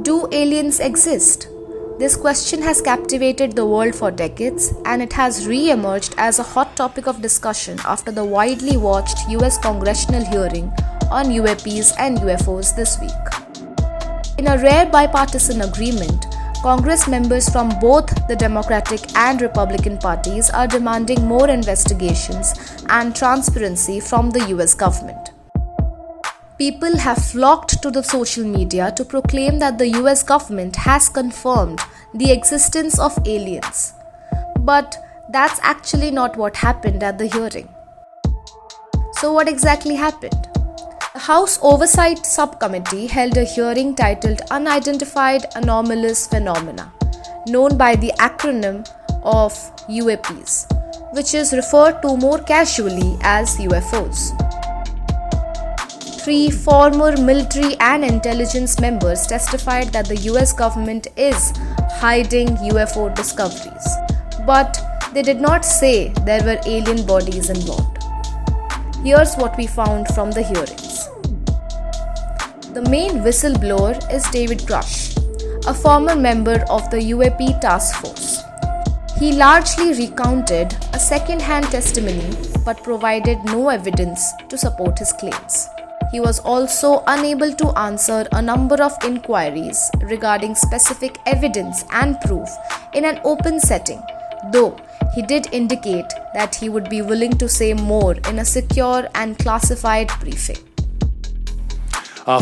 Do aliens exist? This question has captivated the world for decades, and it has re-emerged as a hot topic of discussion after the widely watched US Congressional hearing on UAPs and UFOs this week. In a rare bipartisan agreement, Congress members from both the Democratic and Republican parties are demanding more investigations and transparency from the US government. People have flocked to the social media to proclaim that the US government has confirmed the existence of aliens. But that's actually not what happened at the hearing. So what exactly happened? The House Oversight subcommittee held a hearing titled Unidentified Anomalous Phenomena, known by the acronym of UAPs, which is referred to more casually as UFOs. 3 former military and intelligence members testified that the US government is hiding UFO discoveries, but they did not say there were alien bodies involved. Here's what we found from the hearings. The main whistleblower is David Grush, a former member of the UAP task force. He largely recounted a second-hand testimony but provided no evidence to support his claims. He was also unable to answer a number of inquiries regarding specific evidence and proof in an open setting, though he did indicate that he would be willing to say more in a secure and classified briefing.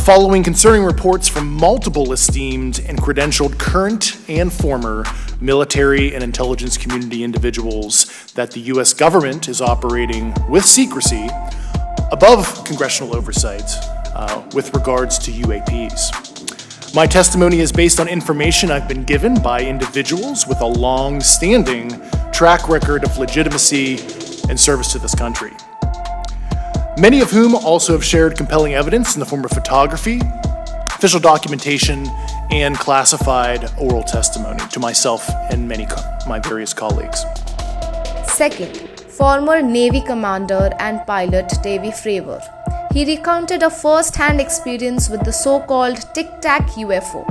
Following concerning reports from multiple esteemed and credentialed current and former military and intelligence community individuals that the U.S. government is operating with secrecy above congressional oversight with regards to UAPs. My testimony is based on information I've been given by individuals with a long-standing track record of legitimacy and service to this country, many of whom also have shared compelling evidence in the form of photography, official documentation, and classified oral testimony to myself and my various colleagues. Second, former Navy commander and pilot Devi Fraver. He recounted a first-hand experience with the so-called Tic-Tac UFO,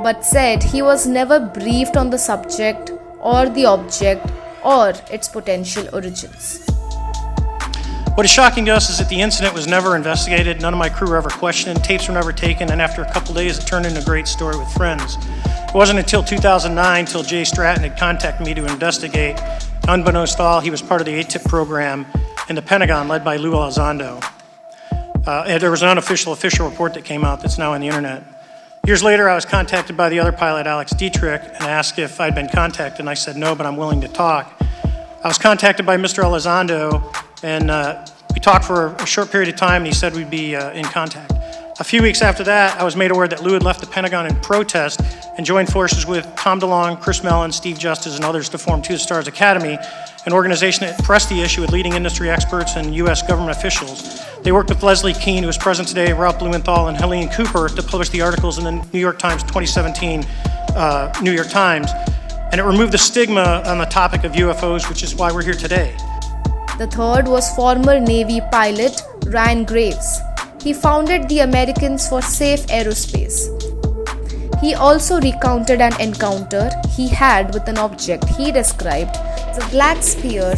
but said he was never briefed on the subject or the object or its potential origins. What is shocking to us is that the incident was never investigated, none of my crew were ever questioned, tapes were never taken, and after a couple days it turned into a great story with friends. It wasn't until 2009 till Jay Stratton had contacted me to investigate. Unbeknownst to all, he was part of the ATIP program in the Pentagon led by Lou Elizondo. And there was an official report that came out that's now on the internet. Years later, I was contacted by the other pilot, Alex Dietrich, and asked if I'd been contacted, and I said no, but I'm willing to talk. I was contacted by Mr. Elizondo, and we talked for a short period of time, and he said we'd be in contact. A few weeks after that, I was made aware that Lou had left the Pentagon in protest and joined forces with Tom DeLonge, Chris Mellon, Steve Justice, and others to form Two Stars Academy, an organization that pressed the issue with leading industry experts and U.S. government officials. They worked with Leslie Kean, who is present today, Ralph Blumenthal, and Helene Cooper to publish the articles in the New York Times 2017 New York Times, and it removed the stigma on the topic of UFOs, which is why we're here today. The third was former Navy pilot Ryan Graves. He founded the Americans for Safe Aerospace. He also recounted an encounter he had with an object he described as a black sphere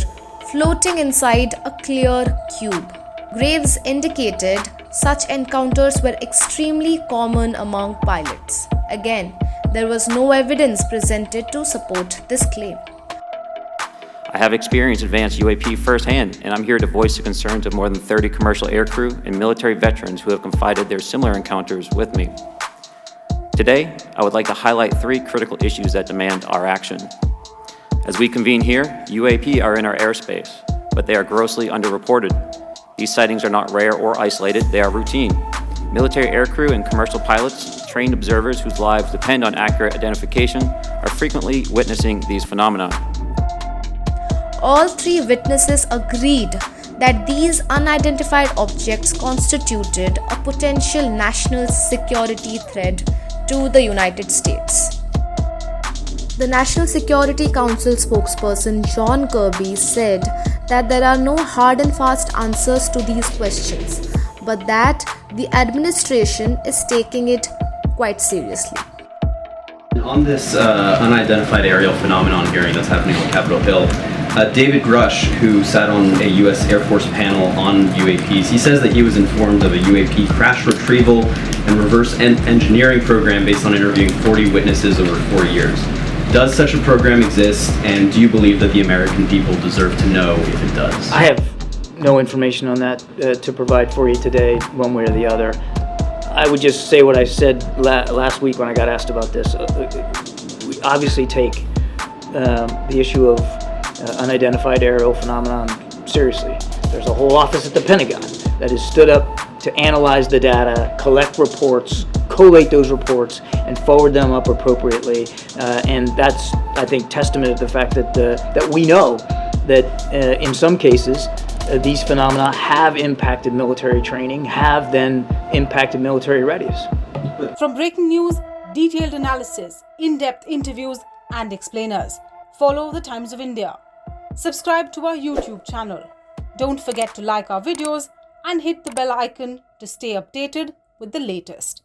floating inside a clear cube. Graves indicated such encounters were extremely common among pilots. Again, there was no evidence presented to support this claim. I have experienced advanced UAP firsthand, and I'm here to voice the concerns of more than 30 commercial aircrew and military veterans who have confided their similar encounters with me. Today, I would like to highlight 3 critical issues that demand our action. As we convene here, UAP are in our airspace, but they are grossly underreported. These sightings are not rare or isolated, they are routine. Military aircrew and commercial pilots, trained observers whose lives depend on accurate identification, are frequently witnessing these phenomena. All 3 witnesses agreed that these unidentified objects constituted a potential national security threat to the United States. The National Security Council spokesperson John Kirby said that there are no hard and fast answers to these questions, but that the administration is taking it quite seriously. On this unidentified aerial phenomenon hearing that's happening on Capitol Hill, David Grush, who sat on a U.S. Air Force panel on UAPs, he says that he was informed of a UAP crash retrieval and reverse engineering program based on interviewing 40 witnesses over 4 years. Does such a program exist, and do you believe that the American people deserve to know if it does? I have no information on that to provide for you today, one way or the other. I would just say what I said last week when I got asked about this. We obviously take the issue of unidentified aerial phenomenon seriously. There's a whole office at the Pentagon that has stood up to analyze the data, collect reports, collate those reports, and forward them up appropriately. And that's, I think, testament to the fact that we know that in some cases, these phenomena have impacted military training, have then impacted military readiness. From breaking news, detailed analysis, in-depth interviews, and explainers, follow the Times of India. Subscribe to our YouTube channel. Don't forget to like our videos and hit the bell icon to stay updated with the latest.